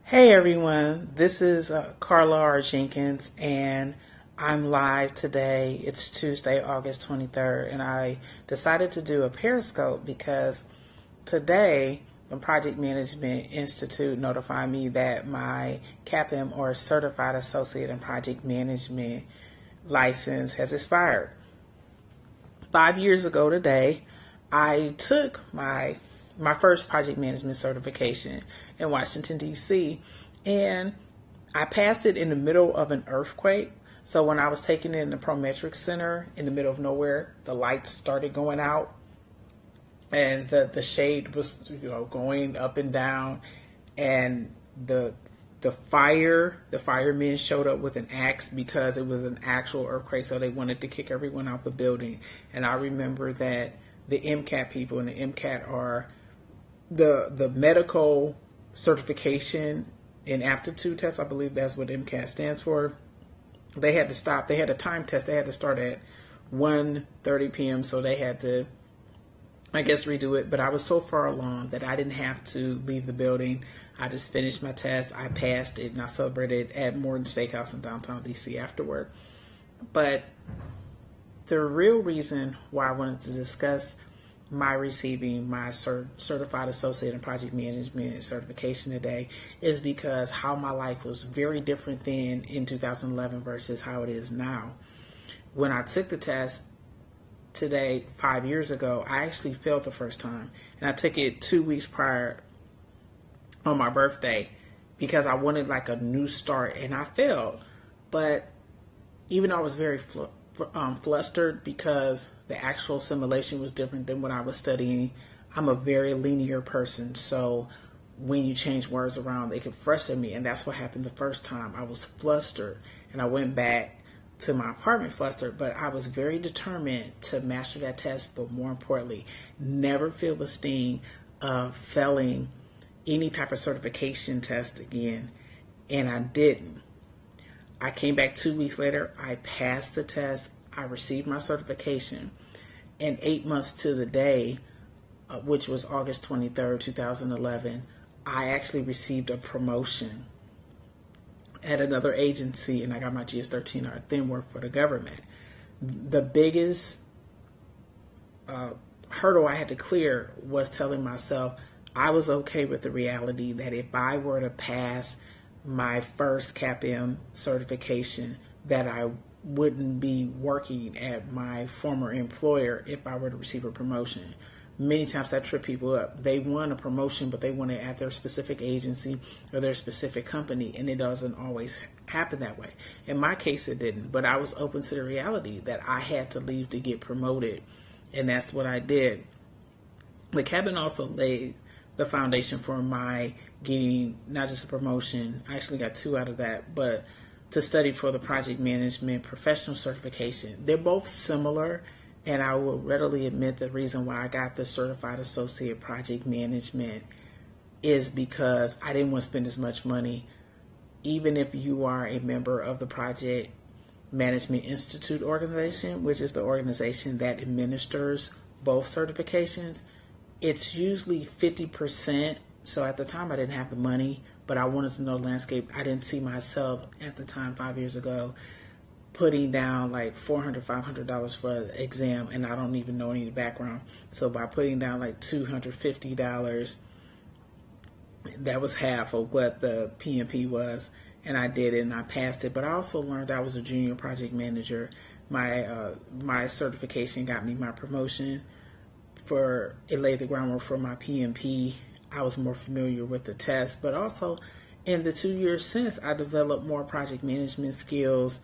Hey everyone, this is Carla or Jenkins, and I'm live today. It's Tuesday, August 23rd, and I decided to do a Periscope because today the Project Management Institute notified me that my CAPM or Certified Associate in Project Management license has expired. 5 years ago today, I took my first project management certification in Washington, D.C., and I passed it in the middle of an earthquake. So when I was taking it in the Prometric Center in the middle of nowhere, the lights started going out and the shade was going up and down, and the firemen showed up with an axe because it was an actual earthquake, so they wanted to kick everyone out the building. And I remember that the MCAT people, and the MCAT are the medical certification and aptitude test. I believe that's what MCAT stands for. They had to stop. They had a time test. They had to start at 1:30 p.m. So they had to, I guess, redo it. But I was so far along that I didn't have to leave the building. I just finished my test. I passed it, and I celebrated at Morton Steakhouse in downtown DC afterward. But the real reason why I wanted to discuss my receiving my Certified Associate in Project Management certification today is because how my life was very different then in 2011 versus how it is now. When I took the test today, 5 years ago, I actually failed the first time. And I took it 2 weeks prior on my birthday because I wanted like a new start, and I failed. But even though I was very flustered because the actual simulation was different than what I was studying, I'm a very linear person, so when you change words around, it could frustrate me, and that's what happened the first time. I was flustered, and I went back to my apartment flustered, but I was very determined to master that test, but more importantly, never feel the sting of failing any type of certification test again, and I didn't. I came back 2 weeks later, I passed the test, I received my certification, and 8 months to the day, which was August 23rd, 2011, I actually received a promotion at another agency, and I got my GS-13. I then worked for the government. The biggest hurdle I had to clear was telling myself I was okay with the reality that if I were to pass my first CAPM certification, that I wouldn't be working at my former employer if I were to receive a promotion. Many times that trip people up. They want a promotion, but they want it at their specific agency or their specific company, and it doesn't always happen that way. In my case, it didn't, but I was open to the reality that I had to leave to get promoted, and that's what I did. The cabin also laid the foundation for my getting not just a promotion, I actually got 2 out of that, but to study for the project management professional certification. They're both similar, and I will readily admit the reason why I got the Certified Associate Project Management is because I didn't want to spend as much money. Even if you are a member of the Project Management Institute organization, which is the organization that administers both certifications, it's usually 50%. So at the time I didn't have the money, but I wanted to know the landscape. I didn't see myself at the time 5 years ago putting down like $400, $500 for an exam, and I don't even know any of the background. So by putting down like $250, that was half of what the PMP was, and I did it and I passed it. But I also learned I was a junior project manager. My certification got me my promotion. It laid the groundwork for my PMP. I was more familiar with the test, but also in the 2 years since, I developed more project management skills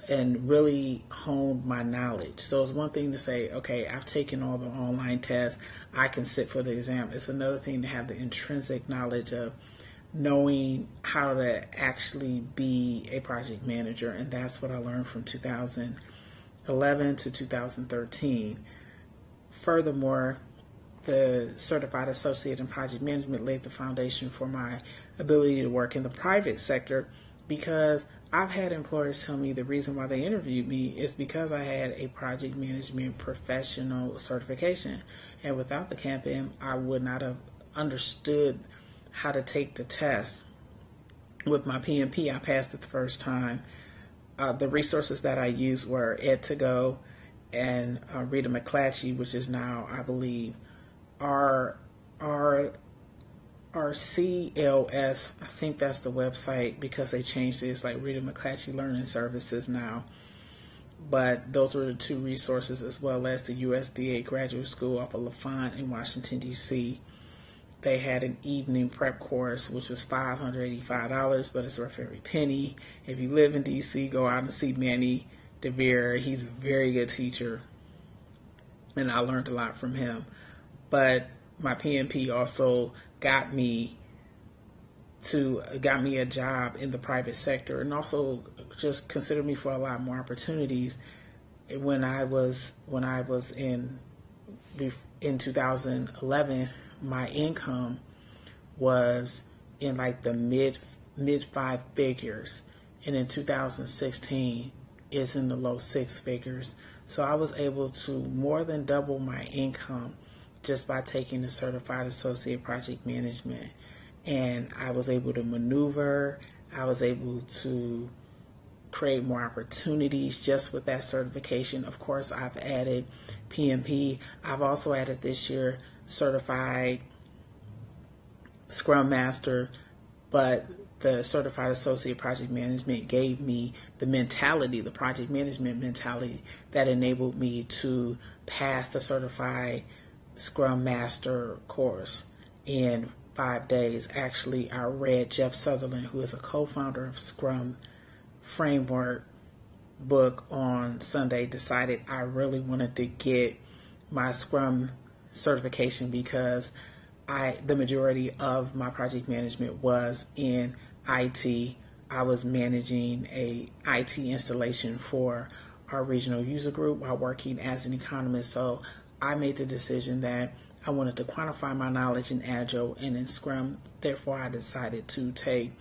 and really honed my knowledge. So it's one thing to say, okay, I've taken all the online tests, I can sit for the exam. It's another thing to have the intrinsic knowledge of knowing how to actually be a project manager, and that's what I learned from 2011 to 2013. Furthermore, the Certified Associate in Project Management laid the foundation for my ability to work in the private sector, because I've had employers tell me the reason why they interviewed me is because I had a project management professional certification. And without the CAPM, I would not have understood how to take the test. with my PMP, I passed it the first time. The resources that I used were Ed2Go and Rita McClatchy, which is now, I believe, RCLS. I think that's the website because they changed it. It's like Rita McClatchy Learning Services now. But those were the two resources, as well as the USDA Graduate School off of LaFont in Washington, D.C. They had an evening prep course, which was $585, but it's worth every penny. If you live in D.C., go out and see Manny DeVere. He's a very good teacher, and I learned a lot from him. But my PMP also got me a job in the private sector, and also just considered me for a lot more opportunities. When I was in 2011, my income was in like the mid five figures, and in 2016 is in the low six figures. So I was able to more than double my income just by taking the Certified Associate Project Management. And I was able to maneuver. I was able to create more opportunities just with that certification. Of course, I've added PMP. I've also added this year Certified Scrum Master, but the Certified Associate Project Management gave me the mentality, the project management mentality that enabled me to pass the Certified Scrum Master course in 5 days. Actually, I read Jeff Sutherland, who is a co-founder of Scrum Framework book, on Sunday, decided I really wanted to get my Scrum certification because the majority of my project management was in IT. I was managing a IT installation for our regional user group while working as an economist. So I made the decision that I wanted to quantify my knowledge in Agile and in Scrum. Therefore, I decided to take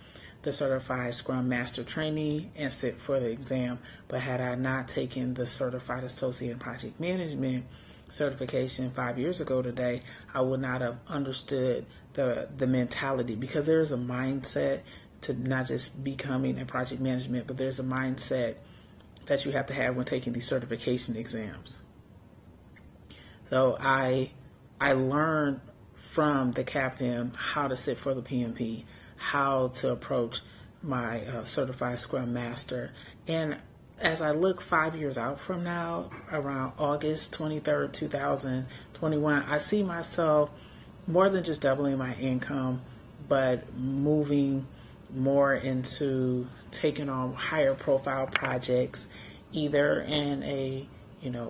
the Certified Scrum Master training and sit for the exam. But had I not taken the Certified Associate in Project Management certification 5 years ago today, I would not have understood the mentality, because there is a mindset to not just becoming a project management, but there's a mindset that you have to have when taking these certification exams. So I learned from the CAPM how to sit for the PMP, how to approach my Certified Scrum Master. And as I look 5 years out from now, around August 23rd, 2021, I see myself more than just doubling my income, but moving more into taking on higher profile projects, either in a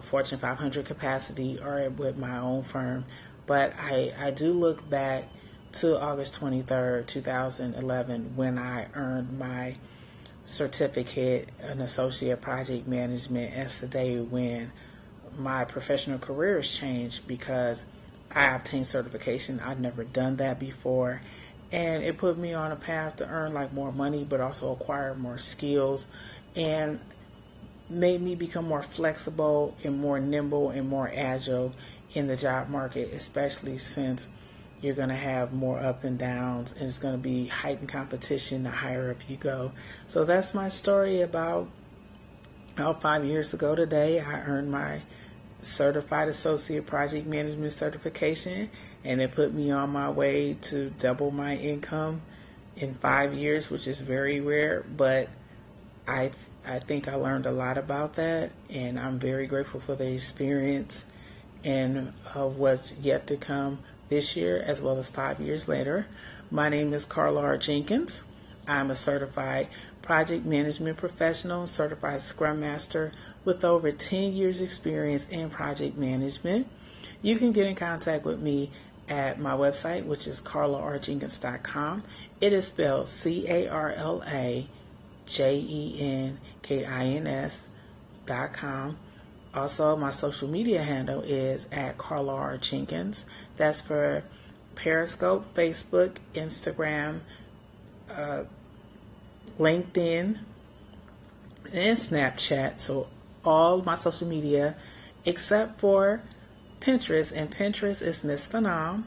Fortune 500 capacity or with my own firm. But I do look back to August 23rd, 2011, when I earned my certificate in Associate Project Management, as the day when my professional career has changed, because I obtained certification. I'd never done that before, and it put me on a path to earn more money, but also acquire more skills, and made me become more flexible and more nimble and more agile in the job market, especially since you're going to have more up and downs, and it's going to be heightened competition the higher up you go. So that's my story about how 5 years ago today I earned my Certified Associate Project Management certification, and it put me on my way to double my income in 5 years, which is very rare, but I think I learned a lot about that, and I'm very grateful for the experience and of what's yet to come this year, as well as 5 years later. My name is Carla Jenkins. I'm a certified project management professional, certified Scrum Master with over 10 years experience in project management. You can get in contact with me at my website, which is carlarjenkins.com. It is spelled CarlaJenkins.com. Also, my social media handle is at Carla R. Jenkins. That's for Periscope, Facebook, Instagram, LinkedIn, and Snapchat. So all my social media except for Pinterest. And Pinterest is Miss Phenom.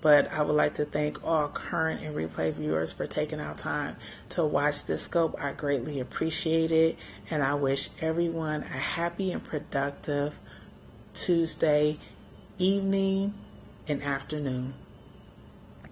But I would like to thank all current and replay viewers for taking our time to watch this scope. I greatly appreciate it, and I wish everyone a happy and productive Tuesday evening and afternoon.